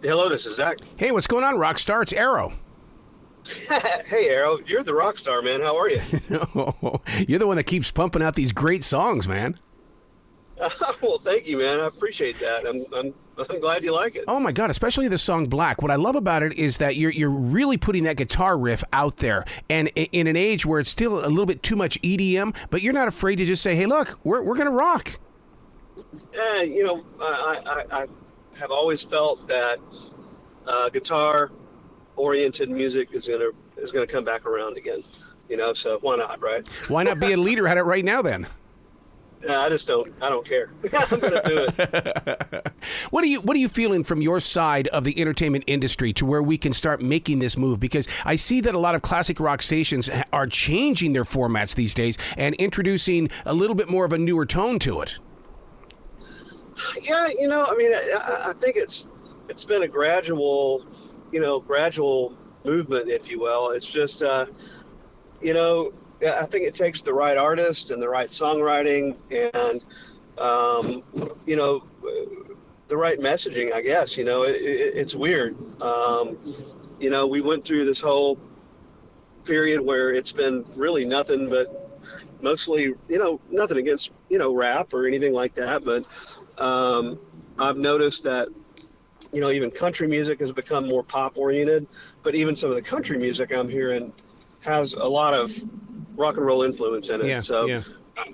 Hello, this is Zach. Hey, what's going on, Rockstar? It's Arrow. Hey, Arrow, you're the rock star, man. How are you? You're the one that keeps pumping out these great songs, man. Well, thank you, man. I appreciate that. I'm glad you like it. Oh my God, especially the song Black. What I love about it is that you're really putting that guitar riff out there, and in an age where it's still a little bit too much EDM, but you're not afraid to just say, "Hey, look, we're gonna rock." I have always felt that guitar-oriented music is gonna come back around again. So why not, right? Why not be a leader at it right now, then? I don't care. I'm gonna do it. What are you feeling from your side of the entertainment industry to where we can start making this move? Because I see that a lot of classic rock stations are changing their formats these days and introducing a little bit more of a newer tone to it. Yeah, I think it's been a gradual movement, if you will. It's just, I think it takes the right artist and the right songwriting and, the right messaging, I guess. It's weird. We went through this whole period where it's been really nothing but mostly, nothing against, rap or anything like that. But I've noticed that, even country music has become more pop oriented, but even some of the country music I'm hearing has a lot of rock and roll influence in it. Yeah, so, yeah.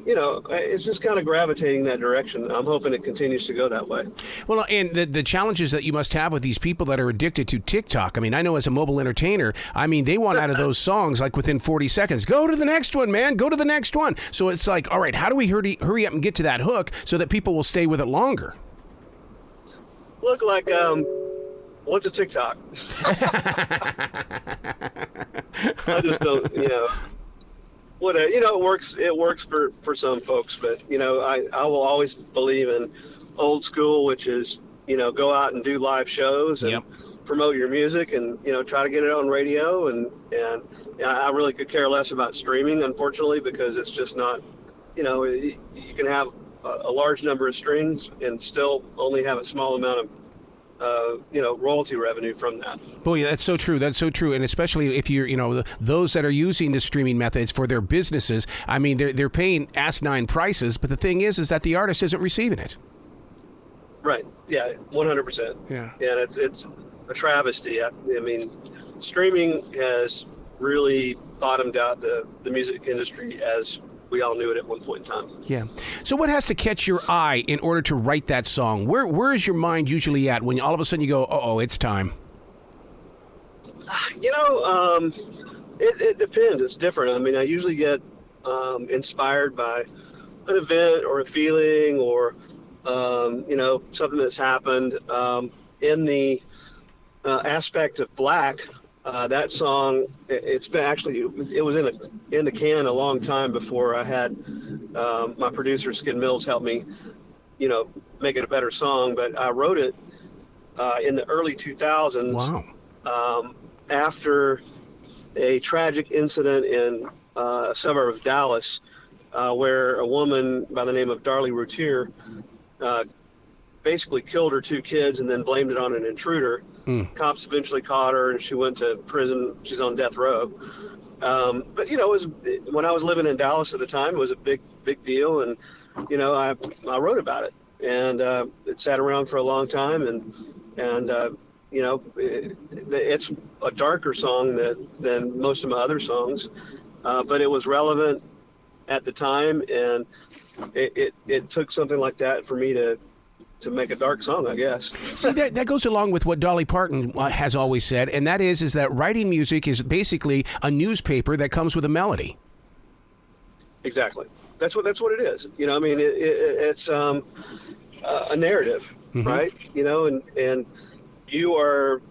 It's just kind of gravitating that direction. I'm hoping it continues to go that way. Well, and the challenges that you must have with these people that are addicted to TikTok. I mean, I know as a mobile entertainer, they want out of those songs like within 40 seconds. Go to the next one, man. Go to the next one. So it's like, all right, how do we hurry up and get to that hook so that people will stay with it longer? Look, like, what's a TikTok? I just don't, whatever, it works for some folks, but I will always believe in old school, which is go out and do live shows and promote your music and try to get it on radio, and I really could care less about streaming, unfortunately, because it's just not, you can have a large number of streams and still only have a small amount of royalty revenue from that. Boy, that's so true. That's so true. And especially if you're, those that are using the streaming methods for their businesses, they're paying asinine prices, but the thing is that the artist isn't receiving it. Right. Yeah. 100%. Yeah. And it's a travesty. I mean, streaming has really bottomed out the music industry as we all knew it at one point in time. Yeah. So what has to catch your eye in order to write that song? Where is your mind usually at when all of a sudden you go, uh-oh, it's time? It depends. It's different. I usually get inspired by an event or a feeling or, something that's happened. In the aspect of Black, that song, it's been it was in the can a long time before I had my producer Skid Mills help me, make it a better song. But I wrote it in the early 2000s. Wow. After a tragic incident in a suburb of Dallas, where a woman by the name of Darlie Routier basically killed her two kids and then blamed it on an intruder. Cops eventually caught her and she went to prison. She's on death row. But it was, when I was living in Dallas at the time, it was a big deal. And, I wrote about it, and it sat around for a long time. And it's a darker song than most of my other songs. But it was relevant at the time. And it took something like that for me to make a dark song, I guess. See, that goes along with what Dolly Parton has always said, and that is that writing music is basically a newspaper that comes with a melody. Exactly. That's what it is. It's a narrative, right? And you are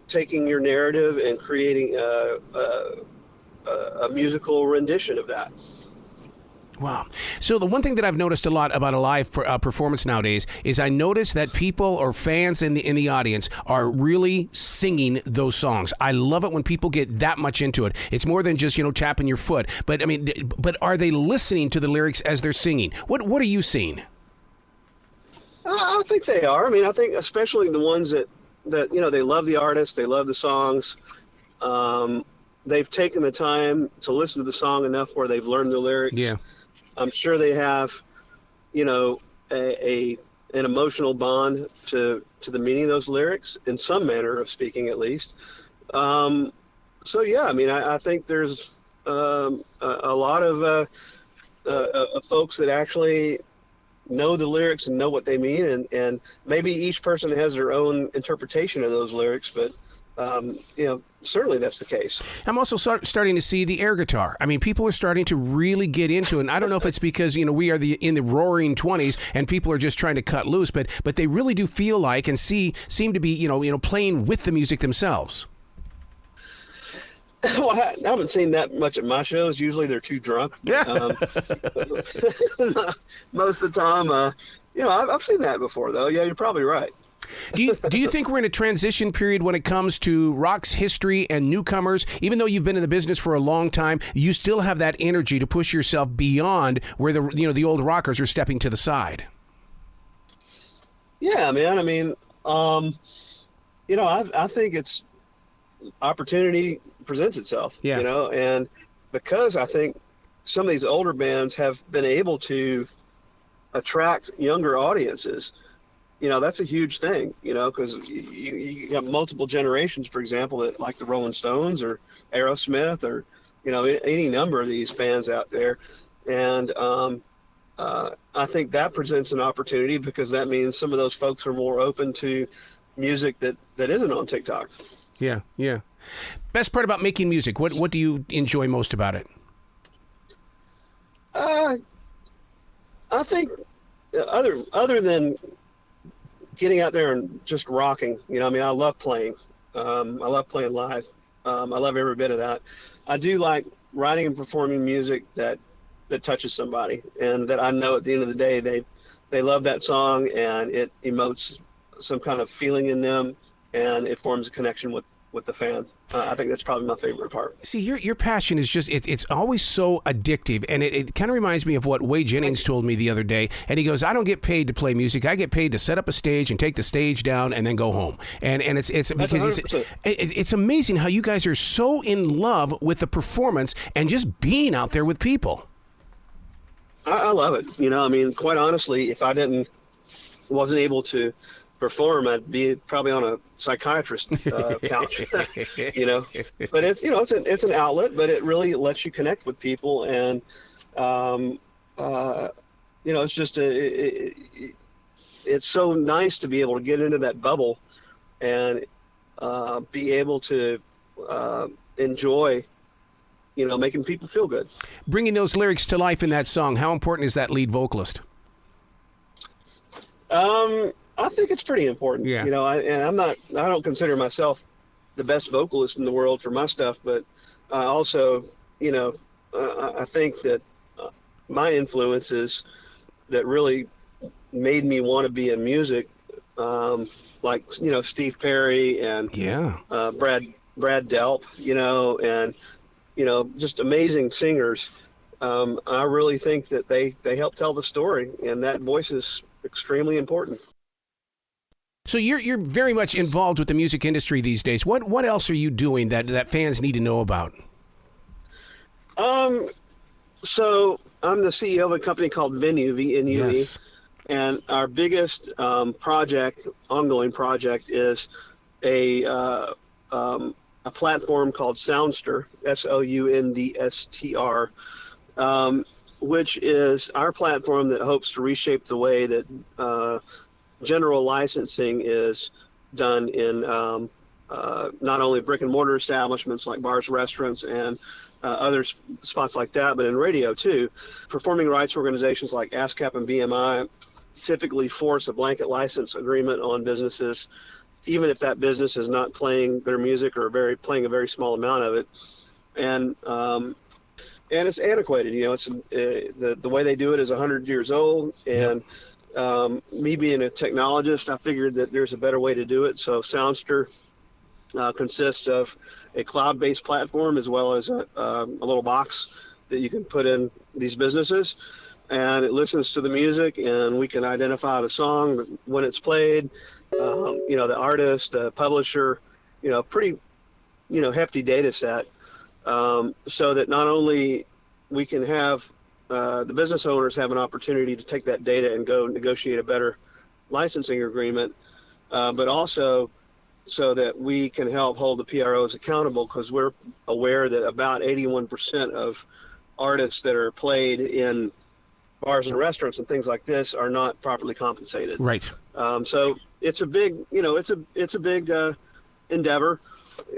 taking your narrative and creating a musical rendition of that. Wow. So the one thing that I've noticed a lot about a live performance nowadays is I notice that people or fans in the audience are really singing those songs. I love it when people get that much into it. It's more than just, tapping your foot. But but are they listening to the lyrics as they're singing? What are you seeing? I think they are. I mean, I think especially the ones that they love the artist, they love the songs. They've taken the time to listen to the song enough where they've learned the lyrics. Yeah. I'm sure they have, an emotional bond to the meaning of those lyrics in some manner of speaking, at least. So yeah, I mean, I think there's a lot of folks that actually know the lyrics and know what they mean, and maybe each person has their own interpretation of those lyrics, but certainly that's the case. I'm also starting to see the air guitar. I mean, people are starting to really get into it. And I don't know if it's because, we are in the roaring 20s and people are just trying to cut loose, but they really do feel like and seem to be, playing with the music themselves. Well, I haven't seen that much at my shows. Usually they're too drunk. Yeah. Most of the time, I've seen that before, though. Yeah, you're probably right. Do you think we're in a transition period when it comes to rock's history and newcomers? Even though you've been in the business for a long time, you still have that energy to push yourself beyond where the old rockers are stepping to the side. Yeah, man. I mean, I think it's opportunity presents itself. Yeah. And because I think some of these older bands have been able to attract younger audiences. That's a huge thing, because you got multiple generations, for example, that like the Rolling Stones or Aerosmith or, any number of these bands out there. And I think that presents an opportunity because that means some of those folks are more open to music that isn't on TikTok. Yeah, yeah. Best part about making music, what do you enjoy most about it? I think other than getting out there and just rocking, I love playing. I love playing live. I love every bit of that. I do like writing and performing music that touches somebody, and that I know at the end of the day they love that song and it emotes some kind of feeling in them, and it forms a connection with the fan. I think that's probably my favorite part. See, your passion is just, it's always so addictive, and it kind of reminds me of what Wade Jennings told me the other day, and he goes, I don't get paid to play music, I get paid to set up a stage and take the stage down and then go home. And it's because it's amazing how you guys are so in love with the performance and just being out there with people. I love it. Quite honestly, if I wasn't able to perform, I'd be probably on a psychiatrist couch. But it's an outlet, but it really lets you connect with people, and it's just it's so nice to be able to get into that bubble and be able to enjoy making people feel good. Bringing those lyrics to life in that song, how important is that lead vocalist? I think it's pretty important. Yeah. I don't consider myself the best vocalist in the world for my stuff, but I also, I think that my influences that really made me want to be in music, like, Steve Perry and Brad Delp, and, just amazing singers. I really think that they help tell the story, and that voice is extremely important. So you're very much involved with the music industry these days. What else are you doing that fans need to know about? So I'm the CEO of a company called Venue, VNUE, yes. And our biggest ongoing project is a platform called Soundster, SOUNDSTR, which is our platform that hopes to reshape the way that general licensing is done in not only brick and mortar establishments like bars, restaurants, and other spots like that, but in radio too. Performing rights organizations like ASCAP and BMI typically force a blanket license agreement on businesses, even if that business is not playing their music or playing a very small amount of it. And it's antiquated. It's the way they do it is 100 years old, and me being a technologist, I figured that there's a better way to do it. So Soundster consists of a cloud-based platform as well as a little box that you can put in these businesses. and it listens to the music, and we can identify the song when it's played, the artist, the publisher, pretty, hefty data set, so that not only we can have the business owners have an opportunity to take that data and go negotiate a better licensing agreement, but also so that we can help hold the PROs accountable, because we're aware that about 81% of artists that are played in bars and restaurants and things like this are not properly compensated. Right. So it's a big, it's a big endeavor,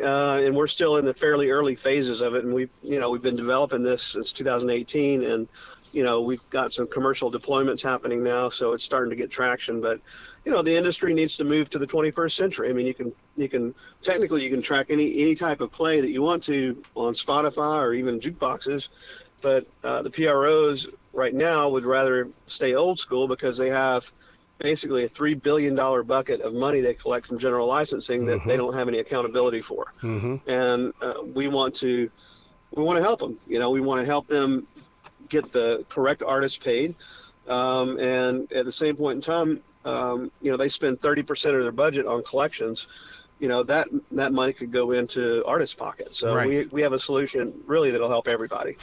and we're still in the fairly early phases of it. And we've been developing this since 2018, and we've got some commercial deployments happening now, so it's starting to get traction. But the industry needs to move to the 21st century. I mean, you can technically track any type of play that you want to on Spotify or even jukeboxes, but the PROs right now would rather stay old school, because they have basically a $3 billion bucket of money they collect from general licensing that they don't have any accountability for. And we want to help them. We want to help them get the correct artists paid, and at the same point in time, they spend 30% of their budget on collections. That money could go into artists' pockets. So right. we have a solution really that'll help everybody.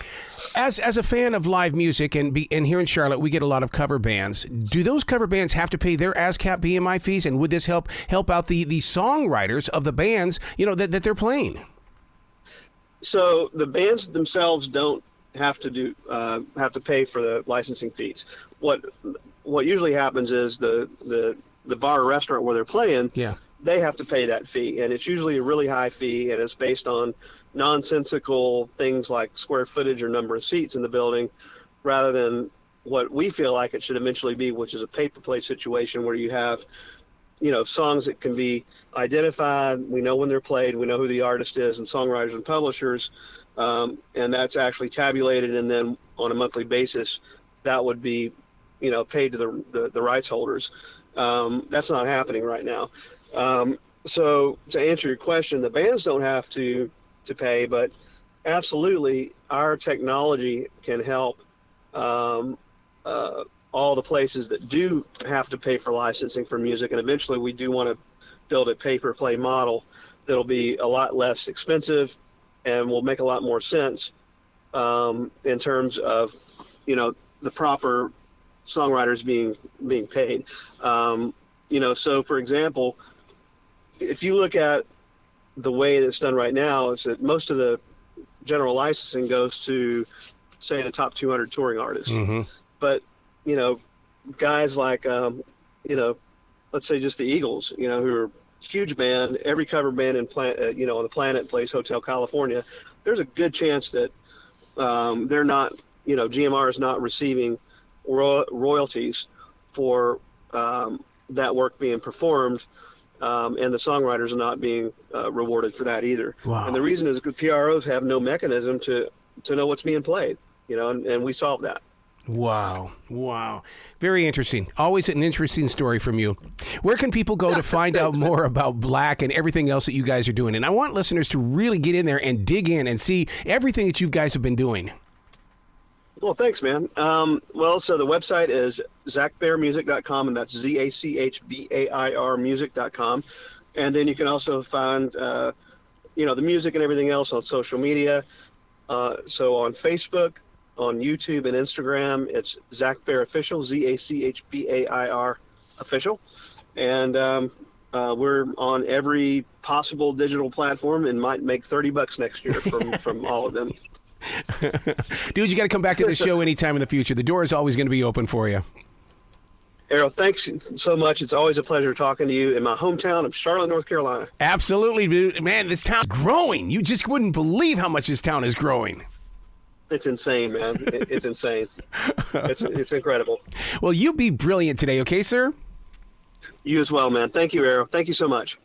As a fan of live music, and here in Charlotte, we get a lot of cover bands. Do those cover bands have to pay their ASCAP BMI fees, and would this help out the songwriters of the bands that they're playing? So the bands themselves don't have to pay for the licensing fees. What usually happens is the bar or restaurant where they're playing, they have to pay that fee, and it's usually a really high fee, and it's based on nonsensical things like square footage or number of seats in the building, rather than what we feel like it should eventually be, which is a pay-per-play situation where you have songs that can be identified, we know when they're played, we know who the artist is, and songwriters and publishers, and that's actually tabulated, and then on a monthly basis that would be paid to the rights holders. That's not happening right now. So to answer your question, the bands don't have to pay, but absolutely our technology can help all the places that do have to pay for licensing for music, and eventually we do want to build a pay-per-play model that'll be a lot less expensive and will make a lot more sense in terms of the proper songwriters being paid. So for example, if you look at the way it's done right now, is that most of the general licensing goes to, say, the top 200 touring artists. But guys like let's say just the Eagles, who are a huge band, every cover band on the planet plays Hotel California. There's a good chance that they're not, GMR is not receiving royalties for that work being performed, and the songwriters are not being rewarded for that either. Wow. And the reason is because PROs have no mechanism to know what's being played, and we solve that. Wow. Very interesting. Always an interesting story from you. Where can people go to find out more about Black and everything else that you guys are doing? And I want listeners to really get in there and dig in and see everything that you guys have been doing. Well, thanks, man. So the website is zachbairmusic.com, and that's ZACHBAIR music.com. And then you can also find, the music and everything else on social media. So on Facebook, on YouTube and Instagram, it's Zach Bair Official, ZACHBAIR Official. And we're on every possible digital platform and might make $30 next year from all of them. Dude, you got to come back to the show anytime in the future. The door is always going to be open for you. Errol, thanks so much. It's always a pleasure talking to you in my hometown of Charlotte, North Carolina. Absolutely, dude. Man, this town's growing. You just wouldn't believe how much this town is growing. It's insane, man. It's insane. It's incredible. Well, you be brilliant today, okay, sir? You as well, man. Thank you, Errol. Thank you so much.